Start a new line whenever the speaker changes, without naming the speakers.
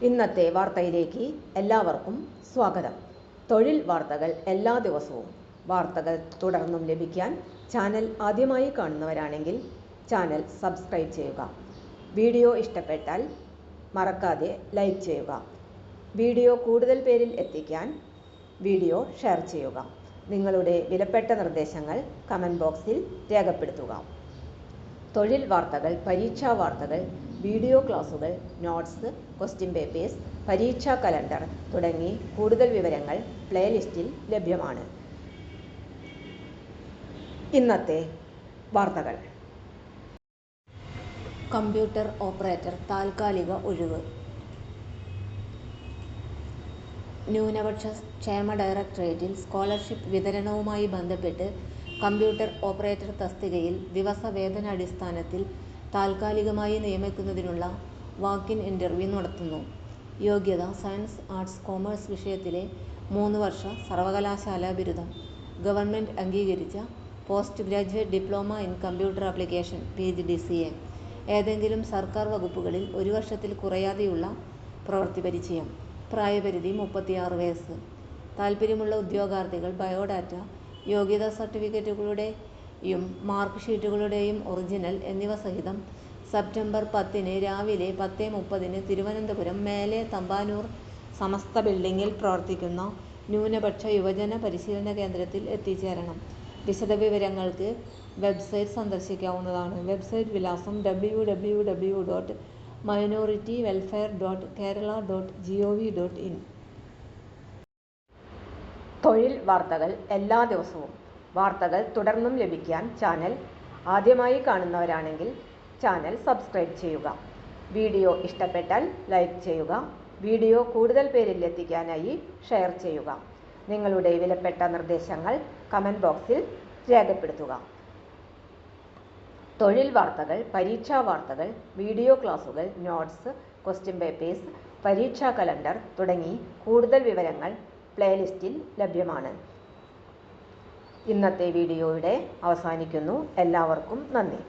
ഇന്നത്തെ വാർത്തയിലേക്ക് എല്ലാവർക്കും സ്വാഗതം. തൊഴിൽ വാർത്തകൾ എല്ലാ ദിവസവും വാർത്തകൾ തുടർന്നും ലഭിക്കാൻ ചാനൽ ആദ്യമായി കാണുന്നവരാണെങ്കിൽ ചാനൽ സബ്സ്ക്രൈബ് ചെയ്യുക. വീഡിയോ ഇഷ്ടപ്പെട്ടാൽ മറക്കാതെ ലൈക്ക് ചെയ്യുക. വീഡിയോ കൂടുതൽ പേരിൽ എത്തിക്കാൻ വീഡിയോ ഷെയർ ചെയ്യുക. നിങ്ങളുടെ വിലപ്പെട്ട നിർദ്ദേശങ്ങൾ കമൻറ്റ് ബോക്സിൽ രേഖപ്പെടുത്തുക. തൊഴിൽ വാർത്തകൾ, പരീക്ഷാ വാർത്തകൾ, വീഡിയോ ക്ലാസുകൾ, നോട്ട്സ്, ക്വസ്റ്റ്യൻ പേപ്പേഴ്സ്, പരീക്ഷാ കലണ്ടർ തുടങ്ങി കൂടുതൽ വിവരങ്ങൾ പ്ലേലിസ്റ്റിൽ ലഭ്യമാണ്. ഇന്നത്തെ വാർത്തകൾ. കമ്പ്യൂട്ടർ ഓപ്പറേറ്റർ താൽക്കാലിക ഒഴിവ്. ന്യൂനപക്ഷ ക്ഷേമ ഡയറക്ടറേറ്റിൽ സ്കോളർഷിപ്പ് വിതരണവുമായി ബന്ധപ്പെട്ട് കമ്പ്യൂട്ടർ ഓപ്പറേറ്റർ തസ്തികയിൽ ദിവസവേതനാടിസ്ഥാനത്തിൽ താൽക്കാലികമായി നിയമിക്കുന്നതിനുള്ള വാക്ക്-ഇൻ ഇന്റർവ്യൂ നടത്തുന്നു. യോഗ്യത സയൻസ്, ആർട്സ്, കൊമേഴ്സ് വിഷയത്തിലെ 3 വർഷ സർവകലാശാലാ ബിരുദം. ഗവൺമെന്റ് അംഗീകരിച്ച post graduate diploma in computer application (PGDCA). ഏതെങ്കിലും സർക്കാർ വകുപ്പുകളിൽ 1 വർഷത്തിൽ കുറയാതെയുള്ള പ്രവൃത്തി പരിചയം. പ്രായപരിധി 36 വയസ്സ്. താൽപ്പര്യമുള്ള ഉദ്യോഗാർത്ഥികൾ ബയോഡാറ്റ, യോഗ്യതാ സർട്ടിഫിക്കറ്റുകളുടെയും മാർക്ക് ഷീറ്റുകളുടെയും ഒറിജിനൽ എന്നിവ സഹിതം സെപ്റ്റംബർ 10 രാവിലെ 10:30 തിരുവനന്തപുരം മേലെ തമ്പാനൂർ സമസ്ത ബിൽഡിംഗിൽ പ്രവർത്തിക്കുന്ന ന്യൂനപക്ഷ യുവജന പരിശീലന കേന്ദ്രത്തിൽ എത്തിച്ചേരണം. വിശദവിവരങ്ങൾക്ക് വെബ്സൈറ്റ് സന്ദർശിക്കാവുന്നതാണ്. വെബ്സൈറ്റ് വിലാസം www.minorityWelfare.kerala.gov.in. തൊഴിൽ വാർത്തകൾ എല്ലാ ദിവസവും വാർത്തകൾ തുടർന്നും ലഭിക്കാൻ ചാനൽ ആദ്യമായി കാണുന്നവരാണെങ്കിൽ ചാനൽ സബ്സ്ക്രൈബ് ചെയ്യുക. വീഡിയോ ഇഷ്ടപ്പെട്ടാൽ ലൈക്ക് ചെയ്യുക. വീഡിയോ കൂടുതൽ പേരിൽ എത്തിക്കാനായി ഷെയർ ചെയ്യുക. നിങ്ങളുടെ വിലപ്പെട്ട നിർദ്ദേശങ്ങൾ കമൻറ്റ് ബോക്സിൽ രേഖപ്പെടുത്തുക. തൊഴിൽ വാർത്തകൾ, പരീക്ഷാ വാർത്തകൾ, വീഡിയോ ക്ലാസുകൾ, നോട്ട്സ്, ക്വസ്റ്റ്യൻ പേപ്പേഴ്സ്, പരീക്ഷാ കലണ്ടർ തുടങ്ങി കൂടുതൽ വിവരങ്ങൾ പ്ലേലിസ്റ്റിൽ ലഭ്യമാണ്. ഇന്നത്തെ വീഡിയോയുടെ അവസാനിക്കുന്നു. എല്ലാവർക്കും നന്ദി.